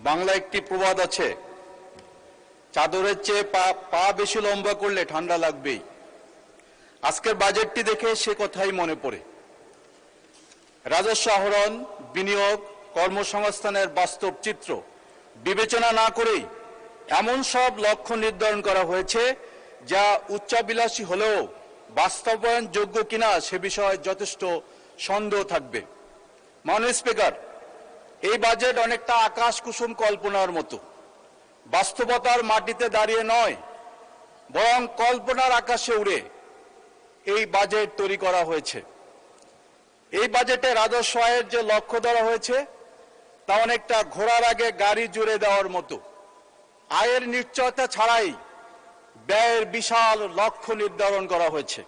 বাংলা একটি প্রবাদ আছে, চাদরের চেয়ে পা বেশি লম্বা করলে ঠান্ডা লাগবেই। আজকের বাজেটটি দেখে সে কথাই মনে পড়ে। রাজস্ব আহরণ, বিনিয়োগ, কর্মসংস্থানের বাস্তব চিত্র বিবেচনা না করেই এমন সব লক্ষ্য নির্ধারণ করা হয়েছে যা উচ্চাভিলাষী হলেও বাস্তবায়নযোগ্য কিনা সে বিষয়ে যথেষ্ট সন্দেহ থাকবে। মাননীয় স্পিকার, এই বাজেট অনেকটা আকাশ কুসুম কল্পনার মতো, বাস্তবতার মাটিতে দাঁড়িয়ে নয়, বরং কল্পনার আকাশে উড়ে এই বাজেট তৈরি করা হয়েছে। এই বাজেটে রাজস্ব আয়ের যে লক্ষ্য ধরা হয়েছে তা অনেকটা ঘোড়ার আগে গাড়ি জুড়ে দেওয়ার মতো। আয়ের নিশ্চয়তা ছাড়াই ব্যয়ের বিশাল লক্ষ্য নির্ধারণ করা হয়েছে।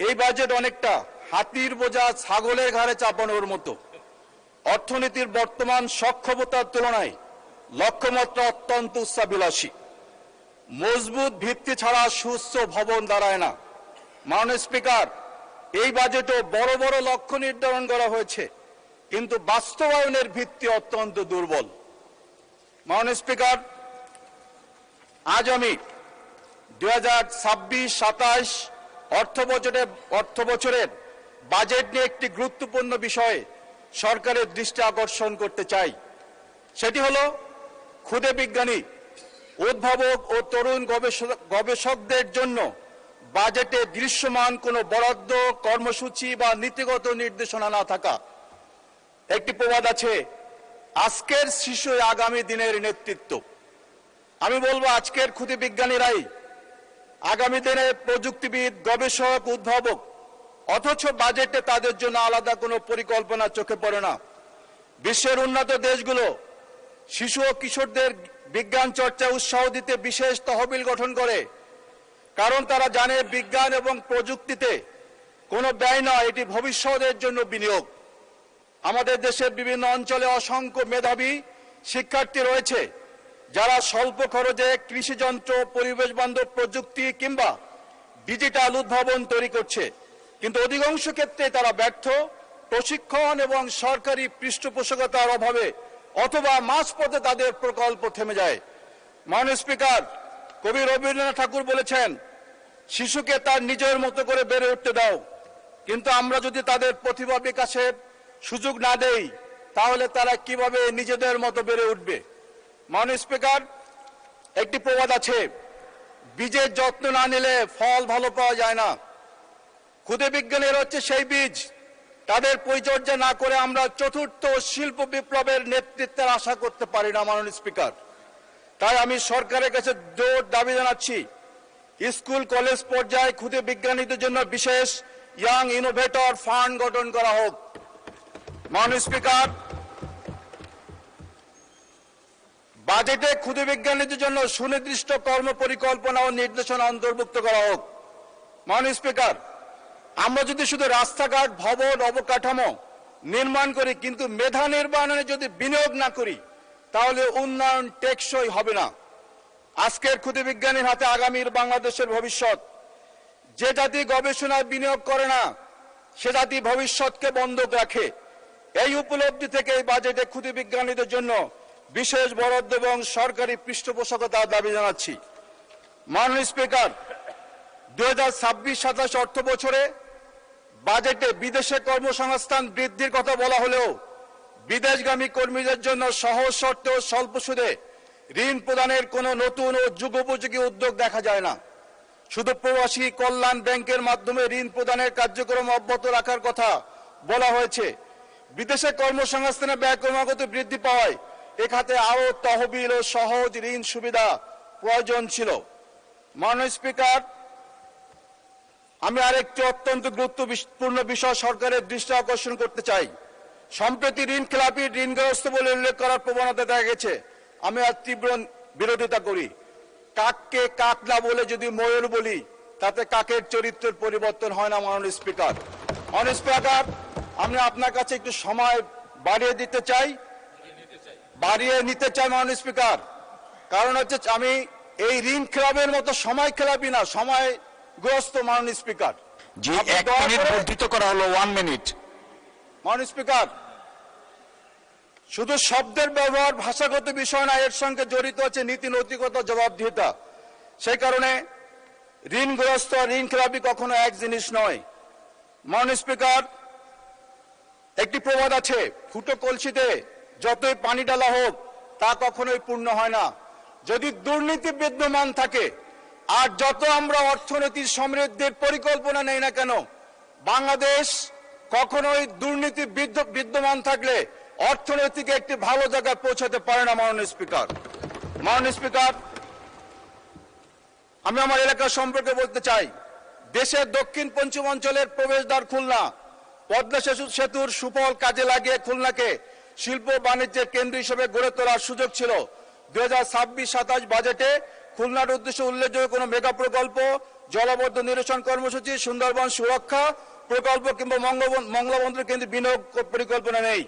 এই বাজেট অনেকটা হাতির বোঝা ছাগলের ঘাড়ে চাপানোর মতো। অর্থনীতির বর্তমান সক্ষমতার তুলনায় লক্ষ্যমাত্রা অত্যন্ত উচ্চাভিলাষী। মজবুত ভিত্তি ছাড়া সুস্থ ভবন দাঁড়ায় না। মাননীয় স্পিকার, এই বাজেটও বড় বড় লক্ষ্য নির্ধারণ করা হয়েছে, কিন্তু বাস্তবায়নের ভিত্তি অত্যন্ত দুর্বল। মাননীয় স্পিকার, আজ আমি 2026-27 অর্থ বছরের বাজেট নিয়ে একটি গুরুত্বপূর্ণ বিষয়ে সরকারের দৃষ্টি আকর্ষণ করতে চাই। সেটি হলো ক্ষুদে বিজ্ঞানী, উদ্ভাবক ও তরুণ গবেষকদের জন্য বাজেটে দৃশ্যমান কোনো বরাদ্দ, কর্মসূচি বা নীতিগত নির্দেশনা না থাকা। একটি প্রবাদ আছে, আজকের শিশু আগামী দিনের নেতৃত্ব। আমি বলবো, আজকের ক্ষুদে বিজ্ঞানীরাই আগামী দিনে প্রযুক্তিবিদ, গবেষক, উদ্ভাবক, অথচ বাজেটে তাদের জন্য আলাদা কোনো পরিকল্পনা চোখে পড়ে না। বিশ্বের উন্নত দেশগুলো শিশু ও কিশোরদের বিজ্ঞান চর্চা উৎসাহ দিতে বিশেষ তহবিল গঠন করে, কারণ তারা জানে বিজ্ঞান এবং প্রযুক্তিতে কোনো ব্যয় নয়, এটি ভবিষ্যতের জন্য বিনিয়োগ। আমাদের দেশের বিভিন্ন অঞ্চলে অসংখ্য মেধাবী শিক্ষার্থী রয়েছে যারা স্বল্প খরচে কৃষিযন্ত্র, পরিবেশ বান্ধব প্রযুক্তি কিংবা ডিজিটাল উদ্ভাবন তৈরি করছে, কিন্তু অধিকাংশ ক্ষেত্রে তারা ব্যর্থ, প্রশিক্ষণ এবং সরকারি পৃষ্ঠপোষকতার অভাবে অথবা মাঝপথে তাদের প্রকল্প থেমে যায়। মাননীয় স্পিকার, কবি রবীন্দ্রনাথ ঠাকুর বলেছেন, শিশুকে তার নিজের মতো করে বেড়ে উঠতে দাও, কিন্তু আমরা যদি তাদের প্রতিভা বিকাশের সুযোগ না দেই তাহলে তারা কিভাবে নিজেদের মতো বেড়ে উঠবে? মাননীয় স্পিকার, একটি প্রবাদ আছে, বীজের যত্ন না নিলে ফল ভালো পাওয়া যায় না। ক্ষুদে বিজ্ঞানীরা হচ্ছে সেই বীজ। তাদের পরিচর্যা না করে আমরা চতুর্থ শিল্প বিপ্লবের নেতৃত্বের আশা করতে পারি না। মাননীয় স্পিকার, তাই আমি সরকারের কাছে জোর দাবি জানাচ্ছি, স্কুল কলেজ পর্যায়ে ক্ষুদে বিজ্ঞানীদের জন্য বিশেষ ইয়াং ইনোভেটর ফান্ড গঠন করা হোক। মাননীয় স্পিকার, বাজেটে ক্ষুদে বিজ্ঞানীদের জন্য সুনির্দিষ্ট কর্ম পরিকল্পনা ও নির্দেশনা অন্তর্ভুক্ত করা হোক। মাননীয় স্পিকার, আমরা যদি শুধু রাস্তাঘাট, ভবন, অবকাঠামো নির্মাণ করি কিন্তু মেধা নির্মাণে যদি বিনিয়োগ না করি তাহলে উন্নয়ন টেকসই হবে না। আজকের ক্ষুদে বিজ্ঞানীর হাতে আগামীর বাংলাদেশের ভবিষ্যৎ। যে জাতি গবেষণায় বিনিয়োগ করে না সে জাতি ভবিষ্যৎকে বন্ধক রাখে। এই উপলব্ধি থেকে এই বাজেটে ক্ষুদে বিজ্ঞানীদের জন্য বিশেষ বরাদ্দ এবং সরকারি পৃষ্ঠপোষকতার দাবি জানাচ্ছি। মাননীয় স্পিকার, 2026-27 অর্থ বছরে বাজেটে বিদেশে কর্মসংস্থান বৃদ্ধির কথা বলা হলেও বিদেশগামী কর্মীদের জন্য সহজ শর্তে ও স্বল্প সুদে ঋণ প্রদানের কোনো নতুন ও যুগোপযোগী উদ্যোগ দেখা যায় না। শুধু প্রবাসী কল্যাণ ব্যাংকের মাধ্যমে ঋণ প্রদানের কার্যক্রম অব্যাহত রাখার কথা বলা হয়েছে। বিদেশে কর্মসংস্থানের ব্যয় ক্রমাগত বৃদ্ধি পাওয়ায় এ খাতে আরও তহবিল ও সহজ ঋণ সুবিধা প্রয়োজন ছিল। মাননীয় স্পিকার, আমি আরেকটি অত্যন্ত গুরুত্বপূর্ণ বিষয় সরকারের দৃষ্টি আকর্ষণ করতে চাই। সম্প্রতি ঋণ খেলাপি ঋণগ্রস্ত বলে উল্লেখ করার প্রবণতা দেখা গেছে। আমি আর তীব্র বিরোধিতা করি। কাককে কাক না বলে যদি ময়ূর বলি তাতে কাকের চরিত্রের পরিবর্তন হয় না। মাননীয় স্পিকার, আমি আপনার কাছে একটু সময় বাড়িয়ে নিতে চাই। মাননীয় স্পিকার, কারণ হচ্ছে আমি এই ঋণ খেলাপের মতো সময় খেলাপি না, সময়গ্রস্ত। মাননীয় স্পিকার, জি, 1 মিনিট বর্ধিত করা হলো, 1 মিনিট। মাননীয় স্পিকার, শুধু শব্দের ব্যবহার ভাষাগত বিষয় না, এর সঙ্গে জড়িত আছে নীতি নৈতিকতা জবাবদিহিতা। সেই কারণে ঋণগ্রস্ত ঋণ খেলাপি কখনো এক জিনিস নয়। মাননীয় স্পিকার, একটি প্রবাদ আছে, ফুটো কলসিতে যতই পানি ডালা হোক তা কখনোই পূর্ণ হয় না। যদি দুর্নীতি বিদ্যমান থাকে আর যত আমরা অর্থনীতির সমৃদ্ধির পরিকল্পনা নেই না কেন, বাংলাদেশ কখনোই দুর্নীতি বিদ্যমান থাকলে অর্থনীতিকে একটি ভালো জায়গায় পৌঁছাতে পারে না। মাননীয় স্পিকার, আমি আমার এলাকা সম্পর্কে বলতে চাই, দেশের দক্ষিণ পশ্চিমাঞ্চলের প্রবেশদ্বার খুলনা, পদ্মা সেতুর সুফল কাজে লাগিয়ে খুলনাকে শিল্প বাণিজ্যের কেন্দ্র হিসেবে গড়ে তোলার সুযোগ ছিল। 2026-27 বাজেটে খুলনার উদ্দেশ্যে উল্লেখযোগ্য কোনো মেগা প্রকল্প, জলবদ্ধ নিরসন কর্মসূচি, সুন্দরবন সুরক্ষা প্রকল্প কিংবা মংলা বন্দর কেন্দ্রে বিনিয়োগ পরিকল্পনা নেই।